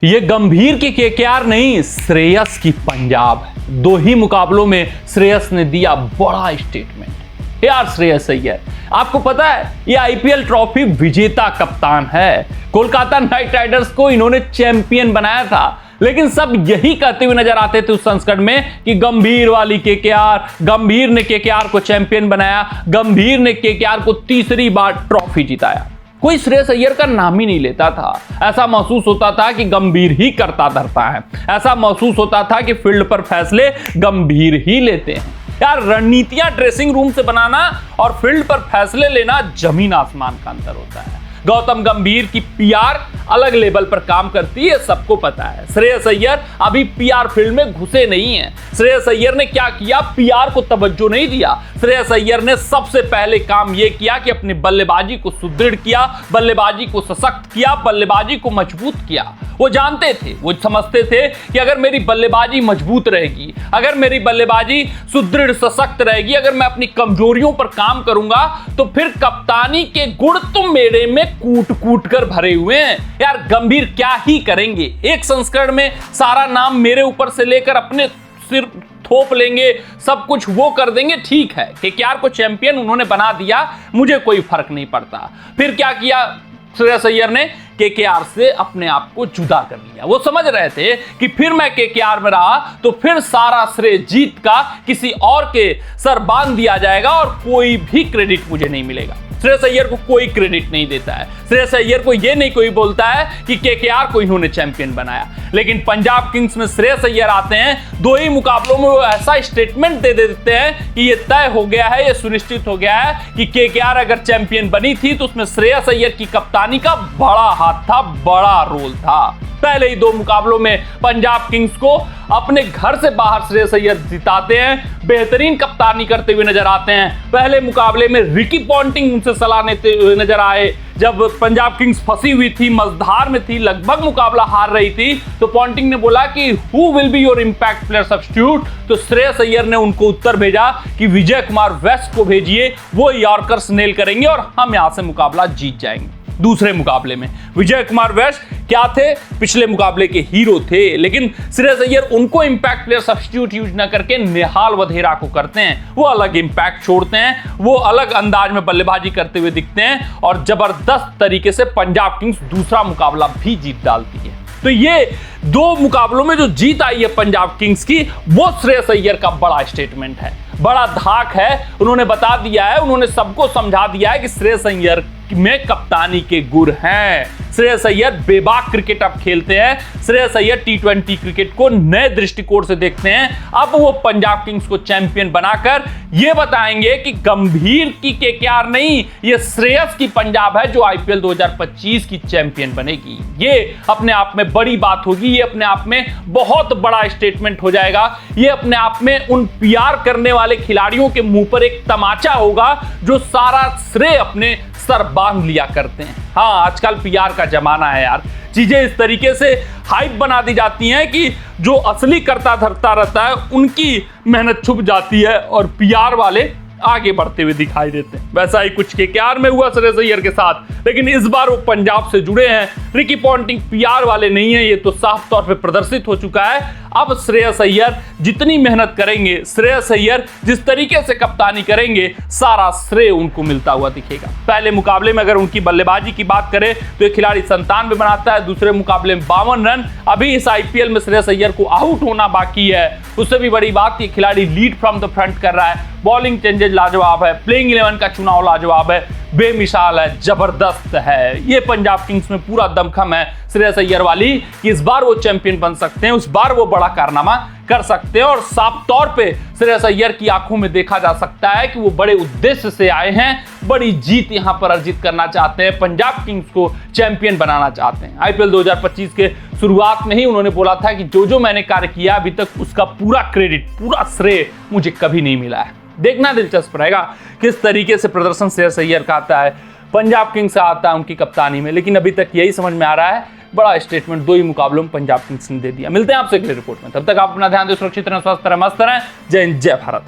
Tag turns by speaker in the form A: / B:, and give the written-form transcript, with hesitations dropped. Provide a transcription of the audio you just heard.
A: ये गंभीर की केकेआर नहीं, श्रेयस की पंजाब है। दो ही मुकाबलों में श्रेयस ने दिया बड़ा स्टेटमेंट। यार श्रेयस अय्यर, आपको पता है ये आईपीएल ट्रॉफी विजेता कप्तान है। कोलकाता नाइट राइडर्स को इन्होंने चैंपियन बनाया था, लेकिन सब यही कहते हुए नजर आते थे उस संस्करण में कि गंभीर वाली केकेआर, गंभीर ने केकेआर को चैंपियन बनाया, गंभीर ने केकेआर को तीसरी बार ट्रॉफी जिताया। कोई श्रेयस अय्यर का नाम ही नहीं लेता था। ऐसा महसूस होता था कि गंभीर ही करता धरता है। ऐसा महसूस होता था कि फील्ड पर फैसले गंभीर ही लेते हैं। यार रणनीतियां ड्रेसिंग रूम से बनाना और फील्ड पर फैसले लेना जमीन आसमान का अंतर होता है। गौतम गंभीर की पीआर अलग लेवल पर काम करती है, सबको पता है। श्रेयस अय्यर अभी पीआर फील्ड में घुसे नहीं है। श्रेयस अय्यर ने क्या किया, पीआर को तवज्जो नहीं दिया। श्रेयस अय्यर ने सबसे पहले काम यह किया कि अपनी बल्लेबाजी को सुदृढ़ किया, बल्लेबाजी को सशक्त किया, बल्लेबाजी को मजबूत किया। वो जानते थे, वो समझते थे कि अगर मेरी बल्लेबाजी मजबूत रहेगी, अगर मेरी बल्लेबाजी सुदृढ़ सशक्त रहेगी, अगर मैं अपनी कमजोरियों पर काम करूंगा तो फिर कप्तानी के गुण तो मेरे में कूट कूट कर भरे हुए हैं। यार गंभीर क्या ही करेंगे, एक संस्करण में सारा नाम मेरे ऊपर से लेकर अपने सिर थोप लेंगे, सब कुछ वो कर देंगे। ठीक है, केकेआर को चैंपियन उन्होंने बना दिया, मुझे कोई फर्क नहीं पड़ता। फिर क्या किया श्रेयस अय्यर ने, केकेआर से अपने आप को जुदा कर लिया। वो समझ रहे थे कि फिर मैं केकेआर में रहा तो फिर सारा श्रेय जीत का किसी और के सर बांध दिया जाएगा और कोई भी क्रेडिट मुझे नहीं मिलेगा। श्रेयस अय्यर को कोई क्रेडिट नहीं देता है। श्रेयस अय्यर को यह नहीं कोई बोलता है कि केकेआर को इन्होंने चैंपियन बनाया। लेकिन पंजाब किंग्स में श्रेयस अय्यर आते हैं, दो ही मुकाबलों में वो ऐसा स्टेटमेंट दे देते हैं कि ये तय हो गया है, ये सुनिश्चित हो गया है कि केकेआर अगर चैंपियन बनी थी तो उसमें श्रेयस अय्यर की कप्तानी का बड़ा हाथ था, बड़ा रोल था। पहले ही दो मुकाबलों में पंजाब किंग्स को अपने घर से बाहर श्रेयस अय्यर जिताते हैं, बेहतरीन कप्तानी करते हुए नजर आते हैं। पहले मुकाबले में रिकी पॉन्टिंग उनसे सलाह लेते हुए नजर आए। जब पंजाब किंग्स फंसी हुई थी, मझधार में थी, लगभग मुकाबला हार रही थी, तो पॉन्टिंग ने बोला कि who will be your impact player substitute. तो श्रेयस अय्यर ने उनको उत्तर भेजा कि विजय कुमार वेस्ट को भेजिए, वो यॉर्कर्स नेल करेंगे और हम यहां से मुकाबला जीत जाएंगे। दूसरे मुकाबले में विजय कुमार वेस्ट क्या थे, पिछले मुकाबले के हीरो थे, लेकिन श्रेयस अय्यर उनको इंपैक्ट प्लेयर सब्स्टिट्यूट यूज न करके निहाल वधेरा को करते हैं। वो अलग इंपैक्ट छोड़ते हैं, वो अलग अंदाज में बल्लेबाजी करते हुए दिखते हैं और जबरदस्त तरीके से पंजाब किंग्स दूसरा मुकाबला भी जीत डालती है। तो ये दो मुकाबलों में जो जीत आई है पंजाब किंग्स की, वो श्रेयस अय्यर का बड़ा स्टेटमेंट है, बड़ा धाक है। उन्होंने बता दिया है, उन्होंने सबको समझा दिया है कि श्रेयस अय्यर में कप्तानी के गुण हैं। श्रेयस अय्यर बेबाक क्रिकेट अब खेलते हैं। श्रेयस अय्यर टी20 क्रिकेट को नए दृष्टिकोण से देखते हैं। अब वो पंजाब किंग्स को चैंपियन बनाकर ये बताएंगे कि गंभीर की केकेआर नहीं, ये श्रेयस की पंजाब है जो आईपीएल 2025 की चैंपियन बनेगी। ये अपने आप में बड़ी बात होगी, ये अपने आप में बहुत बड़ा स्टेटमेंट हो जाएगा। ये अपने आप में उन पीआर करने वाले खिलाड़ियों के मुंह पर एक तमाचा होगा जो सारा श्रेय अपने सर बांध लिया करते हैं। हाँ, आजकल पीआर का जमाना है यार, चीजें इस तरीके से हाइप बना दी जाती हैं कि जो असली करता धरता रहता है उनकी मेहनत छुप जाती है और पीआर वाले आगे बढ़ते हुए दिखाई देते हैं। वैसा ही कुछ केकेआर में हुआ श्रेयस अय्यर के साथ, लेकिन इस बार वो पंजाब से जुड़े हैं। रिकी पॉन्टिंग पीआर वाले नहीं है, ये तो साफ तौर पे प्रदर्शित हो चुका है। अब श्रेयस अय्यर जितनी मेहनत करेंगे, श्रेयस अय्यर जिस तरीके से कप्तानी करेंगे, सारा श्रेय उनको मिलता हुआ दिखेगा। पहले मुकाबले में अगर उनकी बल्लेबाजी की बात करें तो ये खिलाड़ी 97 बनाता है, दूसरे मुकाबले में 52 रन। अभी इस आईपीएल में श्रेयस अय्यर को आउट होना बाकी है। उससे भी बड़ी बात, ये खिलाड़ी लीड फ्रॉम द फ्रंट कर रहा है, बॉलिंग चेंजेस लाजवाब है, प्लेइंग 11 का चुनाव लाजवाब है, बेमिसाल है, जबरदस्त है। ये पंजाब किंग्स में पूरा दमखम है श्रेयस अय्यर वाली कि इस बार वो चैंपियन बन सकते हैं, उस बार वो बड़ा कारनामा कर सकते हैं। और साफ तौर पे श्रेयस अय्यर की आंखों में देखा जा सकता है कि वो बड़े उद्देश्य से आए हैं, बड़ी जीत यहां पर अर्जित करना चाहते हैं, पंजाब किंग्स को चैंपियन बनाना चाहते हैं। आईपीएल 2025 के शुरुआत में ही उन्होंने बोला था कि जो मैंने कार्य किया अभी तक उसका पूरा क्रेडिट, पूरा श्रेय मुझे कभी नहीं मिला है। देखना दिलचस्प रहेगा किस तरीके से प्रदर्शन श्रेयस अय्यर का आता है, पंजाब किंग्स से आता है उनकी कप्तानी में। लेकिन अभी तक यही समझ में आ रहा है, बड़ा स्टेटमेंट दो ही मुकाबलों में पंजाब किंग्स ने दे दिया। मिलते हैं आपसे अगले रिपोर्ट में, तब तक आप अपना ध्यान दें, सुरक्षित रहें, स्वस्थ रहें, मस्त रहें। जय हिंद, जय भारत।